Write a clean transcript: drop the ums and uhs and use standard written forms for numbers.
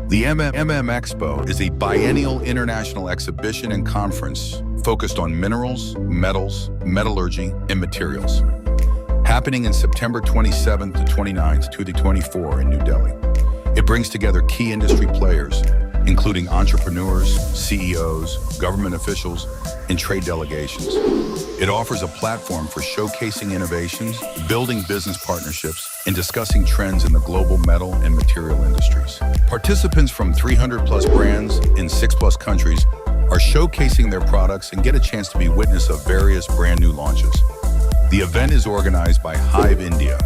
The MMMM Expo is a biennial international exhibition and conference focused on minerals, metals, metallurgy, and materials. Happening in September 27th to 29th, 2024 in New Delhi. It brings together key industry players, including entrepreneurs, CEOs, government officials, and trade delegations. It offers a platform for showcasing innovations, building business partnerships, and discussing trends in the global metal and material industries. Participants from 300-plus brands in 6-plus countries are showcasing their products and get a chance to be witness of various brand new launches. The event is organized by Hive India,